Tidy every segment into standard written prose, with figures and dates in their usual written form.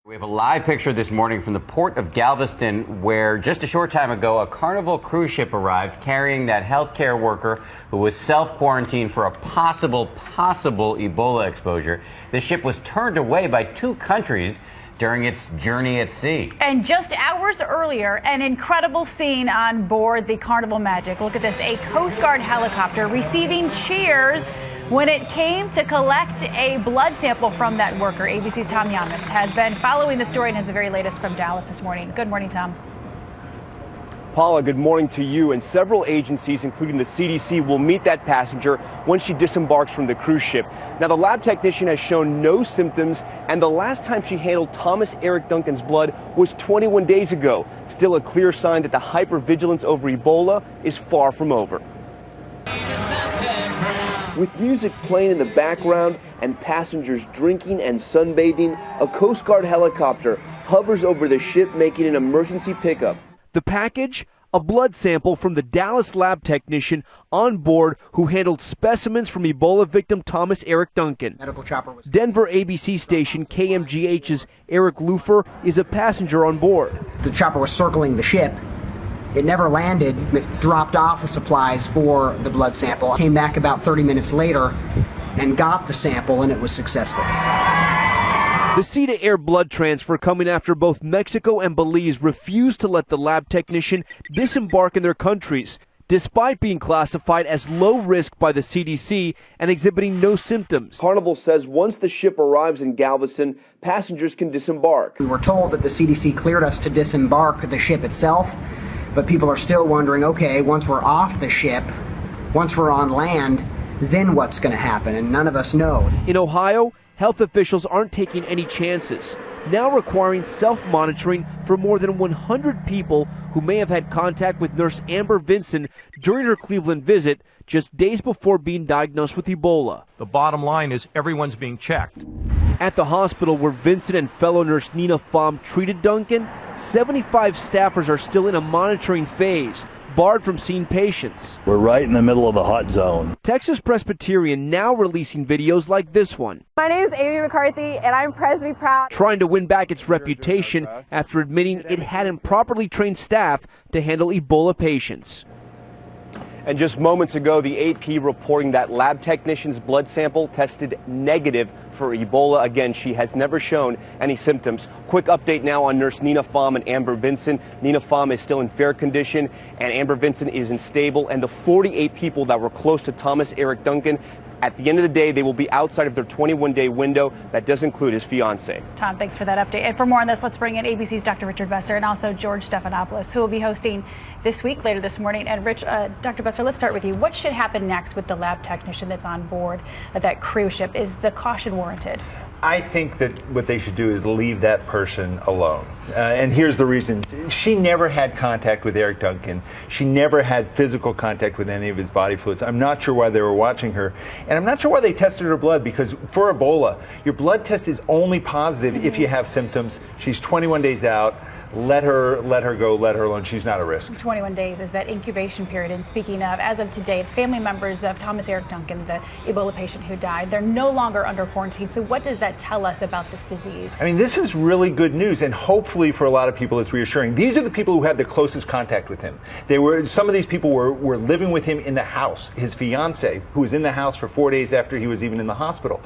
We have a live picture this morning from the port of Galveston, where just a short time ago, a Carnival cruise ship arrived carrying that healthcare worker who was self-quarantined for a possible Ebola exposure. The ship was turned away by 2 countries during its journey at sea. And just hours earlier, an incredible scene on board the Carnival Magic. Look at this, a Coast Guard helicopter receiving cheers when it came to collect a blood sample from that worker. ABC's Tom Yamas has been following the story and has the very latest from Dallas this morning. Good morning, Tom. Paula, good morning to you. And several agencies, including the CDC, will meet that passenger when she disembarks from the cruise ship. Now, the lab technician has shown no symptoms, and the last time she handled Thomas Eric Duncan's blood was 21 days ago. Still a clear sign that the hypervigilance over Ebola is far from over. With music playing in the background and passengers drinking and sunbathing, a Coast Guard helicopter hovers over the ship, making an emergency pickup. The package? A blood sample from the Dallas lab technician on board who handled specimens from Ebola victim Thomas Eric Duncan. Denver ABC station KMGH's Eric Lufer is a passenger on board. The chopper was circling the ship. It never landed. It dropped off the supplies for the blood sample. Came back about 30 minutes later and got the sample, and it was successful. The sea-to-air blood transfer coming after both Mexico and Belize refused to let the lab technician disembark in their countries, despite being classified as low risk by the CDC and exhibiting no symptoms. Carnival says once the ship arrives in Galveston, passengers can disembark. We were told that the CDC cleared us to disembark the ship itself, but people are still wondering, okay, once we're off the ship, once we're on land, then what's going to happen? And none of us know. In Ohio, health officials aren't taking any chances, now requiring self-monitoring for more than 100 people who may have had contact with nurse Amber Vinson during her Cleveland visit just days before being diagnosed with Ebola. The bottom line is everyone's being checked. At the hospital where Vincent and fellow nurse Nina Pham treated Duncan, 75 staffers are still in a monitoring phase, barred from seeing patients. We're right in the middle of the hot zone. Texas Presbyterian now releasing videos like this one. My name is Amy McCarthy, and I'm proud to be proud. Trying to win back its reputation after admitting it hadn't properly trained staff to handle Ebola patients. And just moments ago, the AP reporting that lab technician's blood sample tested negative for Ebola. Again, she has never shown any symptoms. Quick update now on nurse Nina Pham and Amber Vinson. Nina Pham is still in fair condition, and Amber Vinson is unstable. And the 48 people that were close to Thomas Eric Duncan, at the end of the day, they will be outside of their 21-day window. That does include his fiancée. Tom, thanks for that update. And for more on this, let's bring in ABC's Dr. Richard Besser and also George Stephanopoulos, who will be hosting this week later this morning. And Rich, Dr. Besser, let's start with you. What should happen next with the lab technician that's on board that cruise ship? Is the caution warranted? I think that what they should do is leave that person alone. And here's the reason. She never had contact with Eric Duncan. She never had physical contact with any of his body fluids. I'm not sure why they were watching her. And I'm not sure why they tested her blood, because for Ebola, your blood test is only positive if you have symptoms. She's 21 days out. Let her go, let her alone. She's not a risk. 21 days is that incubation period. And speaking of, as of today, family members of Thomas Eric Duncan, the Ebola patient who died, they're no longer under quarantine. So what does that tell us about this disease? I mean, this is really good news, and hopefully for a lot of people it's reassuring. These are the people who had the closest contact with him. Some of these people were living with him in the house. His fiancée, who was in the house for 4 days after he was even in the hospital.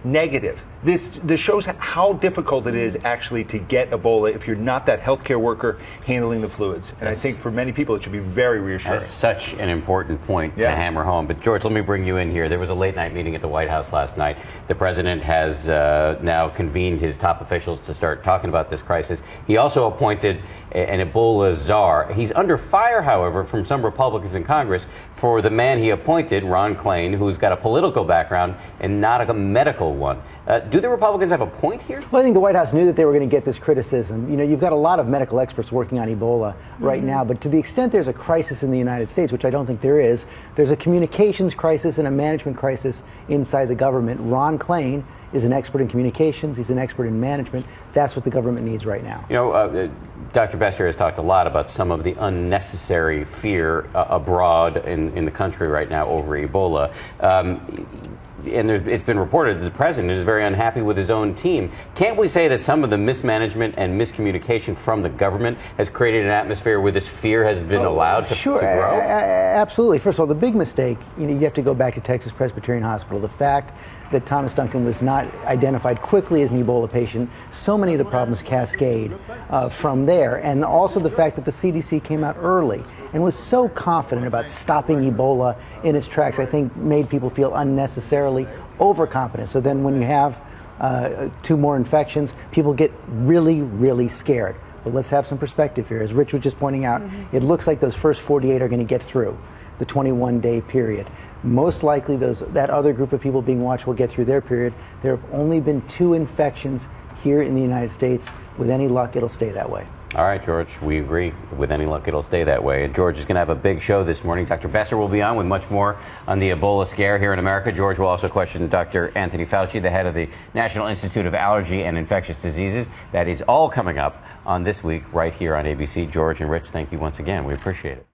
Negative. This shows how difficult it is actually to get Ebola if you're not that healthcare worker handling the fluids. And I think for many people it should be very reassuring. That's such an important point to hammer home. But George, let me bring you in here. There was a late night meeting at the White House last night. The president has now convened his top officials to start talking about this crisis. He also appointed an Ebola czar. He's under fire, however, from some Republicans in Congress for the man he appointed, Ron Klain, who's got a political background and not a medical one. Do the Republicans have a point here? Well, I think the White House knew that they were going to get this criticism. You know, you've got a lot of medical experts working on Ebola right now, but to the extent there's a crisis in the United States, which I don't think there is, there's a communications crisis and a management crisis inside the government. Ron Klain is an expert in communications. He's an expert in management. That's what the government needs right now. You know, Dr. Besser has talked a lot about some of the unnecessary fear abroad in the country right now over Ebola. and it's been reported that the president is very unhappy with his own team. Can't we say that some of the mismanagement and miscommunication from the government has created an atmosphere where this fear has been allowed to grow? Absolutely. First of all, the big mistake, you have to go back to Texas Presbyterian Hospital. The fact that Thomas Duncan was not identified quickly as an Ebola patient, so many of the problems cascade from there. And also the fact that the CDC came out early and was so confident about stopping Ebola in its tracks, I think made people feel unnecessarily overconfident. So then when you have 2 more infections, people get really, really scared. But let's have some perspective here. As Rich was just pointing out, it looks like those first 48 are going to get through the 21-day period. Most likely that other group of people being watched will get through their period. There have only been 2 infections here in the United States. With any luck, it'll stay that way. All right, George, we agree. With any luck, it'll stay that way. And George is going to have a big show this morning. Dr. Besser will be on with much more on the Ebola scare here in America. George will also question Dr. Anthony Fauci, the head of the National Institute of Allergy and Infectious Diseases. That is all coming up on This Week right here on ABC. George and Rich, thank you once again. We appreciate it.